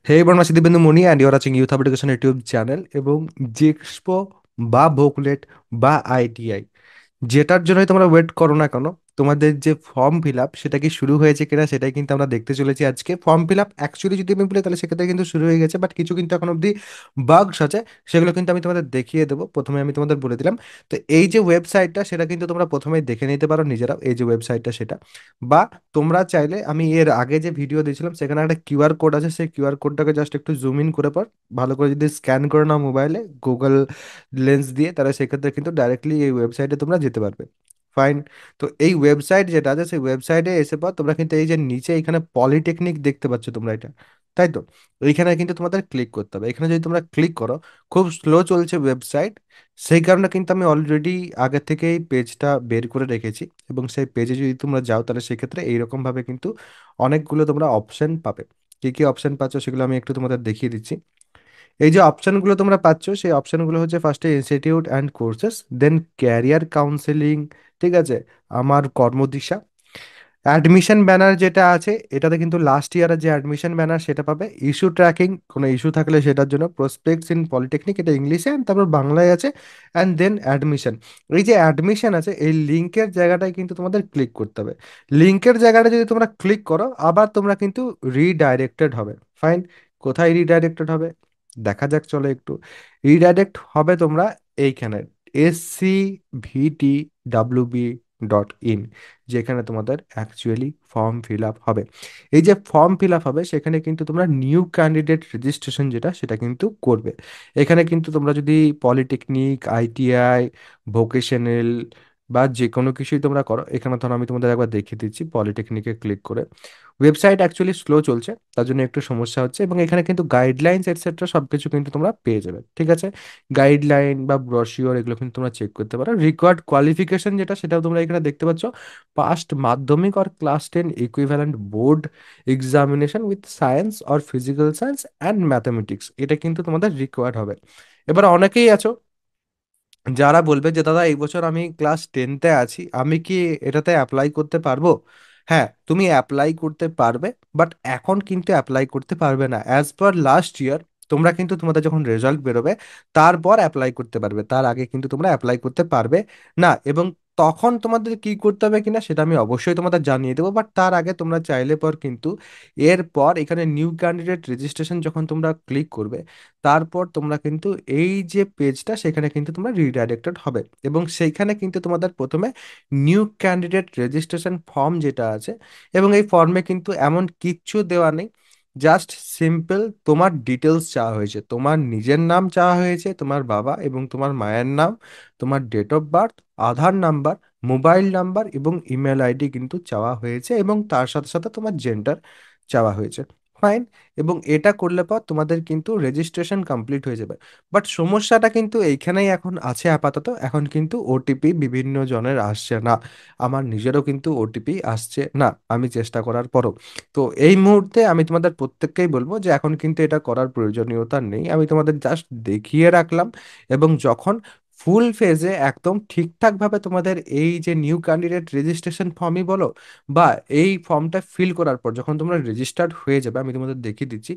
Hey Barma Siddipendu Moni and you're watching youth education YouTube channel এবং জিএক্সপো বা ভোকলেট বা আইটিআই যেটার জন্যই তোমরা ওয়েট করো না কেন, তোমাদের যে ফর্ম ফিল আপ সেটা কি শুরু হয়েছে কিনা সেটাই কিন্তু আমরা দেখতে চলেছি আজকে। ফর্ম ফিল আপ অ্যাকচুয়ালি যদি আমি বলি তাহলে সেক্ষেত্রে কিন্তু শুরু হয়ে গেছে, বাট কিছু কিন্তু এখন অবধি বাগস আছে, সেগুলো কিন্তু আমি তোমাদের দেখিয়ে দেবো। প্রথমে আমি তোমাদের বলে দিলাম, তো এই যে ওয়েবসাইটটা সেটা কিন্তু তোমরা প্রথমেই দেখে নিতে পারো নিজেরাও, এই যে ওয়েবসাইটটা সেটা। বা তোমরা চাইলে আমি এর আগে যে ভিডিও দিয়েছিলাম সেখানে একটা কিউআর কোড আছে, সেই কিউআর কোডটাকে জাস্ট একটু জুম ইন করে পর ভালো করে যদি স্ক্যান করে নাও মোবাইলে গুগল লেন্স দিয়ে, তাহলে সেক্ষেত্রে কিন্তু ডাইরেক্টলি এই ওয়েবসাইটে তোমরা যেতে পারবে। ফাইন। তো এই ওয়েবসাইট যেটা আছে সেই ওয়েবসাইটে এসে পর তোমরা কিন্তু এই যে নিচে এখানে পলিটেকনিক দেখতে পাচ্ছ তোমরা, এটা তাই তো? এইখানে কিন্তু তোমাদের ক্লিক করতে হবে। এখানে যদি তোমরা ক্লিক করো, খুব স্লো চলছে ওয়েবসাইট, সেই কারণে কিন্তু আমি অলরেডি আগে থেকেই পেজটা বের করে রেখেছি। এবং সেই পেজে যদি তোমরা যাও তাহলে সেক্ষেত্রে এইরকম ভাবে কিন্তু অনেকগুলো তোমরা অপশন পাবে। কি কি অপশন পাচ্ছ সেগুলো আমি একটু তোমাদের দেখিয়ে দিচ্ছি। এই যে অপশনগুলো তোমরা পাচ্ছ সেই অপশনগুলো হচ্ছে ফার্স্টে institute and courses, then career counselling, ঠিক আছে, আমার কর্মদিশা, অ্যাডমিশন ব্যানার যেটা আছে এটাতে কিন্তু লাস্ট ইয়ারের যে অ্যাডমিশন ব্যানার সেটা পাবে, ইস্যু ট্র্যাকিং কোনো ইস্যু থাকলে সেটার জন্য, প্রসপেক্টস ইন পলিটেকনিক এটা ইংলিশে অ্যান্ড তারপর বাংলায় আছে, অ্যান্ড দেন অ্যাডমিশন। এই যে অ্যাডমিশন আছে এই লিঙ্কের জায়গাটায় কিন্তু তোমাদের ক্লিক করতে হবে। লিঙ্কের জায়গাটা যদি তোমরা ক্লিক করো আবার তোমরা কিন্তু রিডাইরেক্টেড হবে। ফাইন। কোথায় রিডাইরেক্টেড হবে দেখা যাক, চলো একটু। রিডাইরেক্ট হবে তোমরা এইখানে scvtwb.in, যেখানে তোমাদের অ্যাকচুয়ালি ফর্ম ফিল আপ হবে। এই যে ফর্ম ফিল আপ হবে সেখানে কিন্তু তোমরা নিউ ক্যান্ডিডেট রেজিস্ট্রেশন যেটা সেটা কিন্তু করবে। এখানে কিন্তু তোমরা যদি পলিটেকনিক, আইটিআই, ভোকেশনাল বা যে কোনো কিছুই তোমরা করো, এখানে ধরো আমি তোমাদের একবার দেখিয়ে দিচ্ছি পলিটেকনিকে ক্লিক করে। ওয়েবসাইট অ্যাকচুয়ালি স্লো চলছে তার জন্য একটু সমস্যা হচ্ছে, এবং এখানে কিন্তু গাইডলাইন্স এটসেট্রা সব কিছু কিন্তু তোমরা পেয়ে যাবে, ঠিক আছে। গাইডলাইন বা ব্রোশিওর এগুলো কিন্তু তোমরা চেক করতে পারো। রিকোয়ার্ড কোয়ালিফিকেশন যেটা সেটাও তোমরা এখানে দেখতে পাচ্ছ, পাস্ট মাধ্যমিক or class 10 equivalent board examination with science or physical science and mathematics, এটা কিন্তু তোমাদের রিকোয়ার্ড হবে। এবার অনেকেই আছো যারা বলবে যে দাদা এই বছর আমি ক্লাস 10তে আছি, আমি কি এটাতে অ্যাপ্লাই করতে পারবো? হ্যাঁ, তুমি অ্যাপ্লাই করতে পারবে, বাট এখন কিন্তু অ্যাপ্লাই করতে পারবে না। অ্যাজ পার লাস্ট ইয়ার তোমরা কিন্তু তোমাদের যখন রেজাল্ট বেরোবে তারপর অ্যাপ্লাই করতে পারবে, তার আগে কিন্তু তোমরা অ্যাপ্লাই করতে পারবে না। এবং তখন তোমাদের কি করতে হবে কিনা সেটা আমি অবশ্যই তোমাদের জানিয়ে দেবো, বাট তার আগে তোমরা চাইলে পর কিন্তু এরপর এখানে নিউ ক্যান্ডিডেট রেজিস্ট্রেশন যখন তোমরা ক্লিক করবে তারপর তোমরা কিন্তু এই যে পেজটা সেখানে কিন্তু তোমরা রিডাইরেক্টেড হবে। এবং সেইখানে কিন্তু তোমাদের প্রথমে নিউ ক্যান্ডিডেট রেজিস্ট্রেশন ফর্ম যেটা আছে, এবং এই ফর্মে কিন্তু এমন কিচ্ছু দেওয়া নেই, জাস্ট সিম্পল তোমার ডিটেলস চাওয়া হয়েছে, তোমার নিজের নাম চাওয়া হয়েছে, তোমার বাবা এবং তোমার মায়ের নাম, তোমার date of birth, Aadhaar number, mobile number এবং ইমেল আইডি কিন্তু চাওয়া হয়েছে, এবং তার সাথে সাথে তোমার জেন্ডার চাওয়া হয়েছে। ফাইন। এবং এটা করলে পর তোমাদের কিন্তু রেজিস্ট্রেশন কমপ্লিট হয়ে যাবে। বাট সমস্যাটা কিন্তু এইখানেই এখন আছে আপাতত, এখন কিন্তু ওটিপি বিভিন্ন জনের আসছে না। আমার নিজেরও কিন্তু ওটিপি আসছে না আমি চেষ্টা করার পরও। তো এই মুহূর্তে আমি তোমাদের প্রত্যেককেই বলবো যে এখন কিন্তু এটা করার প্রয়োজনীয়তা নেই, আমি তোমাদের জাস্ট দেখিয়ে রাখলাম। এবং যখন ফুল ফেজে একদম ঠিকঠাক ভাবে তোমাদের এই যে নিউ ক্যান্ডিডেট রেজিস্ট্রেশন ফর্মই বলো বা এই ফর্মটা ফিল করার পর যখন তোমরা রেজিস্টার্ড হয়ে যাবে, আমি তোমাদের দেখিয়ে দিচ্ছি।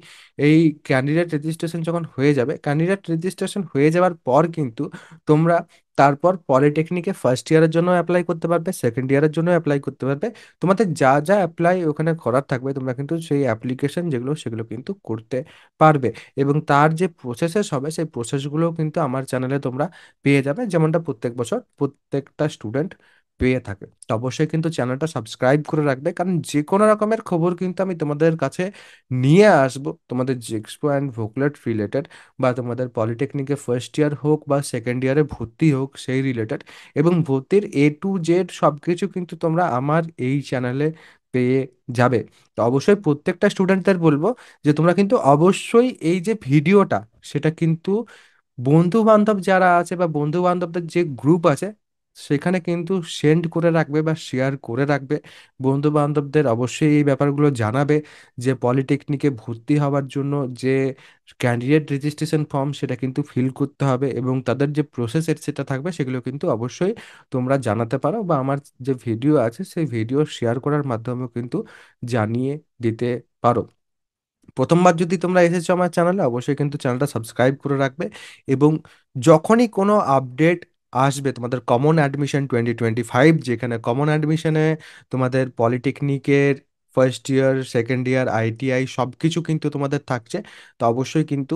এই ক্যান্ডিডেট রেজিস্ট্রেশন যখন হয়ে যাবে, ক্যান্ডিডেট রেজিস্ট্রেশন হয়ে যাওয়ার পর কিন্তু তোমরা তারপর পলিটেকনিকে ফার্স্ট ইয়ারের জন্য অ্যাপ্লাই করতে পারবে, সেকেন্ড ইয়ারের জন্য অ্যাপ্লাই করতে পারবে। তোমাদের যা যা অ্যাপ্লাই ওখানে করার থাকবে তোমরা কিন্তু সেই অ্যাপ্লিকেশন যেগুলো সেগুলো কিন্তু করতে পারবে। এবং তার যে প্রসেসেস হবে সেই প্রসেসগুলো কিন্তু আমার চ্যানেলে তোমরা পেয়ে যাবে, যেমনটা প্রত্যেক বছর প্রত্যেকটা স্টুডেন্ট পেয়ে থাকে। তো অবশ্যই কিন্তু চ্যানেলটা সাবস্ক্রাইব করে রাখবে, কারণ যে কোনো রকমের খবর কিন্তু আমি তোমাদের কাছে নিয়ে আসবো, তোমাদের জিএক্সপো অ্যান্ড ভোকলেট রিলেটেড, বা তোমাদের পলিটেকনিকে ফার্স্ট ইয়ার হোক বা সেকেন্ড ইয়ারে ভর্তি হোক সেই রিলেটেড। এবং ভর্তির A to Z সব কিছু কিন্তু তোমরা আমার এই চ্যানেলে পেয়ে যাবে। তো অবশ্যই প্রত্যেকটা স্টুডেন্টদের বলবো যে তোমরা কিন্তু অবশ্যই এই যে ভিডিওটা সেটা কিন্তু বন্ধু বান্ধব যারা আছে বা বন্ধু বান্ধবদের যে গ্রুপ আছে সেখানে কিন্তু সেন্ড করে রাখবে বা শেয়ার করে রাখবে। বন্ধু বান্ধবদের অবশ্যই এই ব্যাপারগুলো জানাবে যে পলিটেকনিকে ভর্তি হওয়ার জন্য যে ক্যান্ডিডেট রেজিস্ট্রেশন ফর্ম সেটা কিন্তু ফিল করতে হবে, এবং তাদের যে প্রসেস সেটা থাকবে সেগুলো কিন্তু অবশ্যই তোমরা জানাতে পারো, বা আমার যে ভিডিও আছে সেই ভিডিও শেয়ার করার মাধ্যমেও কিন্তু জানিয়ে দিতে পারো। প্রথমবার যদি তোমরা এসেছো আমার চ্যানেলে, অবশ্যই কিন্তু চ্যানেলটা সাবস্ক্রাইব করে রাখবে। এবং যখনই কোনো আপডেট আসবে তোমাদের কমন অ্যাডমিশন 2025, যেখানে কমন অ্যাডমিশনে তোমাদের পলিটেকনিকের first year, second year, ITI সব কিছু কিন্তু তোমাদের থাকছে, তো অবশ্যই কিন্তু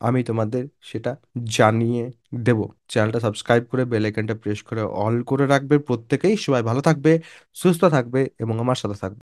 আমি তোমাদের সেটা জানিয়ে দেব। চ্যানেলটা সাবস্ক্রাইব করে বেল আইকনটা প্রেস করে অল করে রাখবে প্রত্যেকেই। সবাই ভালো থাকবে, সুস্থ থাকবে এবং আমার সাথে থাকবে।